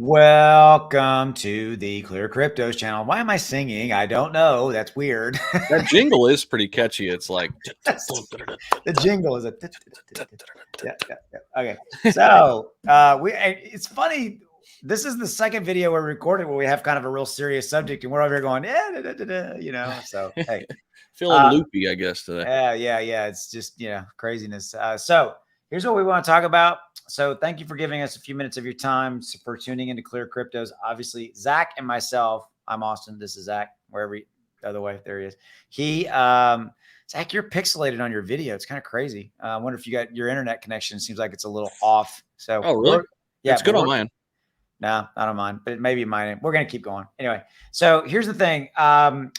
Welcome to the ClearCryptos channel. Why am I singing? I don't know. That's weird. That jingle is pretty catchy. It's like The jingle is a yeah. Okay. So it's funny. This is the second video we're recording where we have kind of a real serious subject, and we're over here going, So hey, feeling loopy, I guess, today. yeah. It's just craziness. So here's what we want to talk about. So thank you for giving us a few minutes of your time, for tuning into ClearCryptos. Obviously, Zach and myself. I'm Austin. This is Zach. Wherever the other way, there he is. Zach, you're pixelated on your video. It's kind of crazy. I wonder if you got your internet connection. It seems like it's a little off. So, oh, really? Yeah, it's good on mine. No, I don't mind, but maybe mine. We're going to keep going. Anyway, so here's the thing.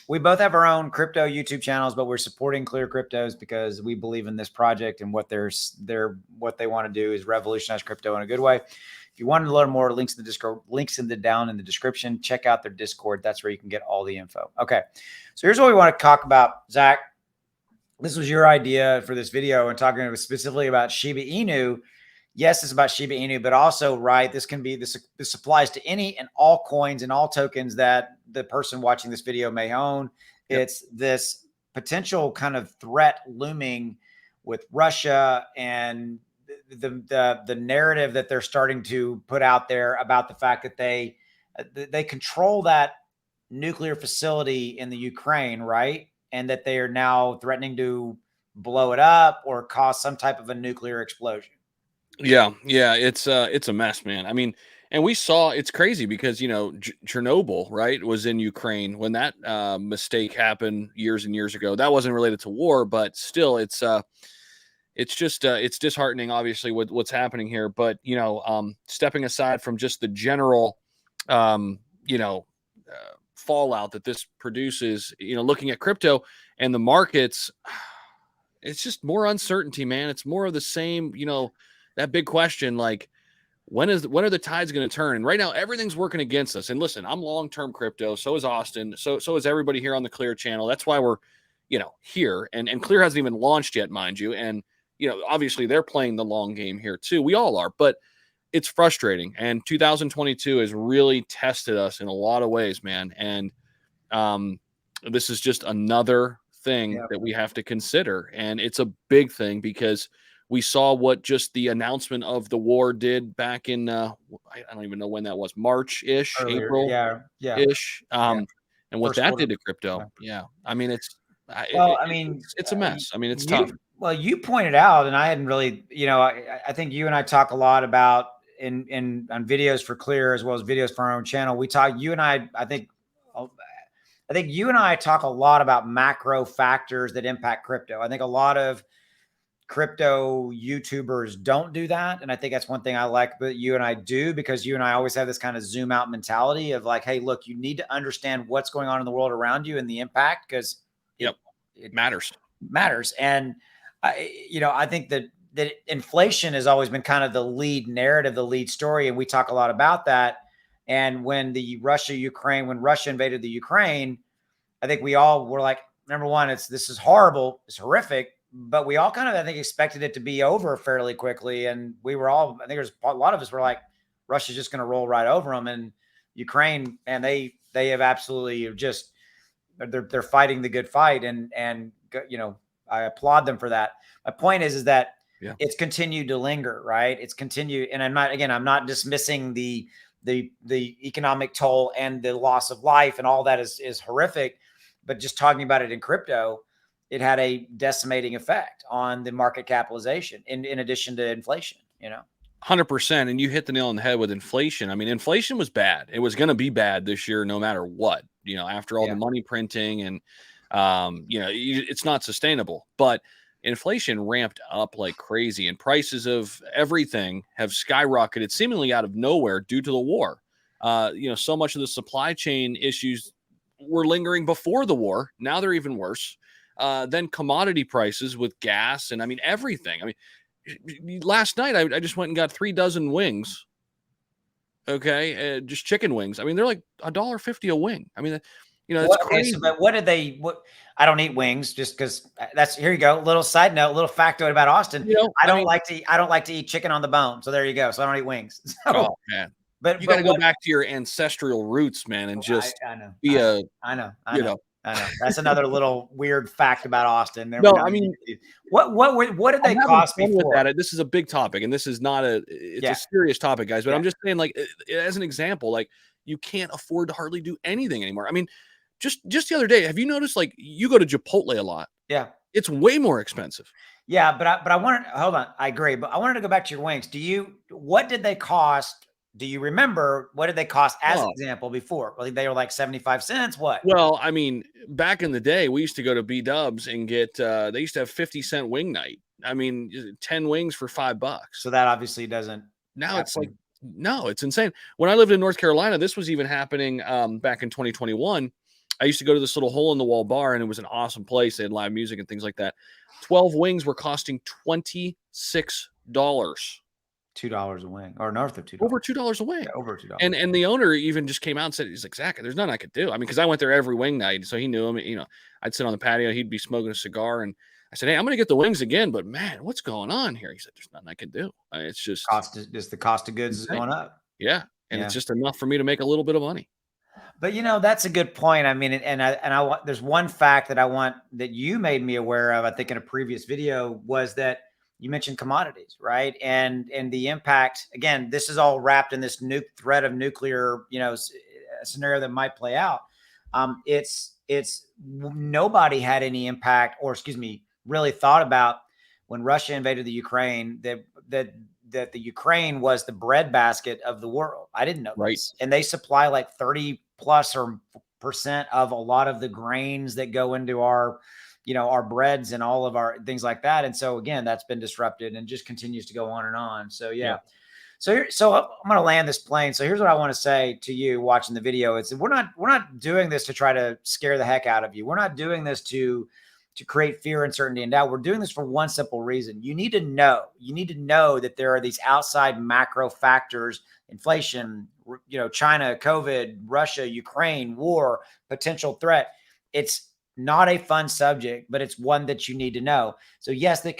We both have our own crypto YouTube channels, but we're supporting ClearCryptos because we believe in this project and what they want to do is revolutionize crypto in a good way. If you want to learn more, links in the Discord, down in the description. Check out their Discord. That's where you can get all the info. Okay, so here's what we want to talk about, Zach. This was your idea for this video, and talking specifically about Shiba Inu. Yes, it's about Shiba Inu, but also, right, this applies to any and all coins and all tokens that the person watching this video may own. Yep. It's this potential kind of threat looming with Russia and the narrative that they're starting to put out there about the fact that they control that nuclear facility in the Ukraine, right? And that they are now threatening to blow it up or cause some type of a nuclear explosion. Yeah, it's a mess, man. I mean, and we saw, it's crazy because Chernobyl, right, was in Ukraine when that mistake happened years and years ago. That wasn't related to war, but still, it's just it's disheartening, obviously, with what's happening here. But stepping aside from just the general fallout that this produces, looking at crypto and the markets, it's just more uncertainty, man. It's more of the same, that big question, like when are the tides going to turn? And right now everything's working against us. And listen, I'm long-term crypto. So is Austin. So is everybody here on the Clear channel. That's why we're, here, and Clear hasn't even launched yet, mind you. And, obviously they're playing the long game here too. We all are, but it's frustrating. And 2022 has really tested us in a lot of ways, man. And this is just another thing that we have to consider. And it's a big thing because we saw what just the announcement of the war did back in, I don't even know when that was, March-ish, April-ish. And what that did to crypto. Yeah. I mean, it's a mess. I mean, it's tough. Well, you pointed out, and I hadn't really, I think you and I talk a lot about on videos for Clear as well as videos for our own channel. We talk, I think you and I talk a lot about macro factors that impact crypto. I think a lot of crypto YouTubers don't do that. And I think that's one thing I like that you and I do, because you and I always have this kind of zoom out mentality of like, hey, look, you need to understand what's going on in the world around you and the impact, because it matters. And I think that inflation has always been kind of the lead narrative, the lead story. And we talk a lot about that. And when Russia invaded the Ukraine, I think we all were like, number one, this is horrible. It's horrific. But we all kind of, I think, expected it to be over fairly quickly. And we were all, I think there's a lot of us were like, Russia's just going to roll right over them. And Ukraine, and they have absolutely just, they're fighting the good fight. And I applaud them for that. My point is that it's continued to linger, right? It's continued. And I'm not dismissing the economic toll and the loss of life and all that is horrific, but just talking about it in crypto, it had a decimating effect on the market capitalization in addition to inflation, 100%. And you hit the nail on the head with inflation. I mean, inflation was bad. It was going to be bad this year, no matter what, after all the money printing and, it's not sustainable, but inflation ramped up like crazy and prices of everything have skyrocketed seemingly out of nowhere due to the war. So much of the supply chain issues were lingering before the war. Now they're even worse. Then commodity prices with gas and everything. Last night I just went and got 3 dozen wings. Okay, just chicken wings. They're like $1.50 a wing. It's crazy. But I don't eat wings just because here you go. Little side note, little factoid about Austin. I don't like to eat chicken on the bone. So there you go. So I don't eat wings. Oh man, you got to go what back to your ancestral roots, man, and just I know, be a, I know, I you know. know. I know. That's another little weird fact about Austin. There we No, know. I mean, What did I'm they having cost fun with before? that. This is a big topic, and this is not it's a Yeah, serious topic, guys. But yeah, I'm just saying, like, as an example, like, you can't afford to hardly do anything anymore. I mean, just the other day, have you noticed, like, you go to Chipotle a lot? yeah, It's way more expensive. yeah. But I wanted, hold on. I agree, but I wanted to go back to your wings. What did they cost? Do you remember what did they cost as an Oh, example before? Well, they were like 75 cents. What? well, I mean, back in the day, we used to go to B Dubs and get. They used to have 50-cent wing night. I mean, 10 wings for $5. So that obviously doesn't Now it's like, happen. no, it's insane. When I lived in North Carolina, this was even happening back in 2021. I used to go to this little hole in the wall bar, and it was an awesome place. They had live music and things like that. 12 wings were costing $26. $2 a wing or north of $2. Over $2 a Yeah, wing. over $2. And the owner even just came out and said, he's like, Zach, there's nothing I could do. I mean, because I went there every wing night, so he knew him. You know, I'd sit on the patio, he'd be smoking a cigar, and I said, hey, I'm going to get the wings again, but man, what's going on here? He said, there's nothing I can do. It's just Just the cost of goods is insane. going up. Yeah, and Yeah. it's just enough for me to make a little bit of money. But that's a good point. I mean, and I want, there's one fact that I want that you made me aware of, I think in a previous video, was that you mentioned commodities, right? And the impact, again, this is all wrapped in this new threat of nuclear, scenario that might play out. It's nobody had any impact, or excuse me, really thought about when Russia invaded the Ukraine, that the Ukraine was the breadbasket of the world. I didn't know Right. this. And they supply like 30 plus or percent of a lot of the grains that go into our, our breads and all of our things like that. And so again, that's been disrupted and just continues to go on and on. So yeah. Yeah. So I'm going to land this plane. So here's what I want to say to you watching the video. It's we're not doing this to try to scare the heck out of you. We're not doing this to create fear, uncertainty, and doubt. We're doing this for one simple reason. You need to know that there are these outside macro factors: inflation, China, COVID, Russia, Ukraine, war, potential threat. It's not a fun subject, but it's one that you need to know. So yes, this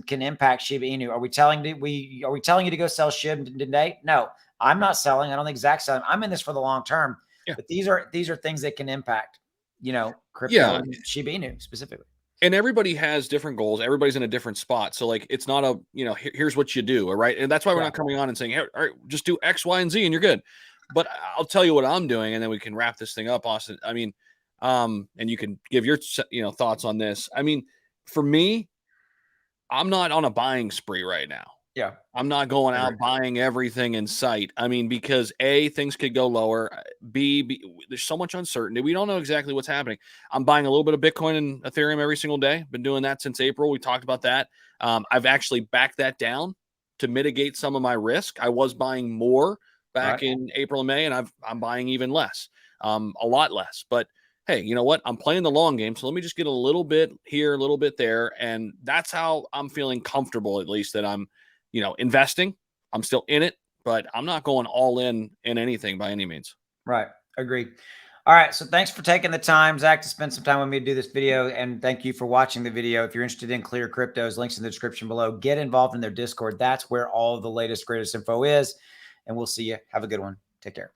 can impact Shiba Inu. Are we telling you to go sell SHIB today? No, I'm not selling. I don't think Zach's selling. I'm in this for the long term. Yeah. But these are things that can impact, crypto Yeah. and Shiba Inu specifically. And everybody has different goals. Everybody's in a different spot. So like, it's not here's what you do. All right. And that's why we're not coming on and saying, hey, all right, just do X, Y, and Z and you're good. But I'll tell you what I'm doing, and then we can wrap this thing up, Austin. I mean, and you can give your, thoughts on this. I mean, for me, I'm not on a buying spree right now. Yeah. I'm not going out buying everything in sight. I mean, because A, things could go lower. B, there's so much uncertainty. We don't know exactly what's happening. I'm buying a little bit of Bitcoin and Ethereum every single day. Been doing that since April. We talked about that. I've actually backed that down to mitigate some of my risk. I was buying more back in April and May, and I'm buying even less, a lot less. But hey, you know what? I'm playing the long game. So let me just get a little bit here, a little bit there. And that's how I'm feeling comfortable, at least, that I'm, investing. I'm still in it, but I'm not going all in anything by any means. Right. Agree. All right. So thanks for taking the time, Zach, to spend some time with me to do this video. And thank you for watching the video. If you're interested in ClearCryptos, links in the description below. Get involved in their Discord. That's where all of the latest, greatest info is. And we'll see you. Have a good one. Take care.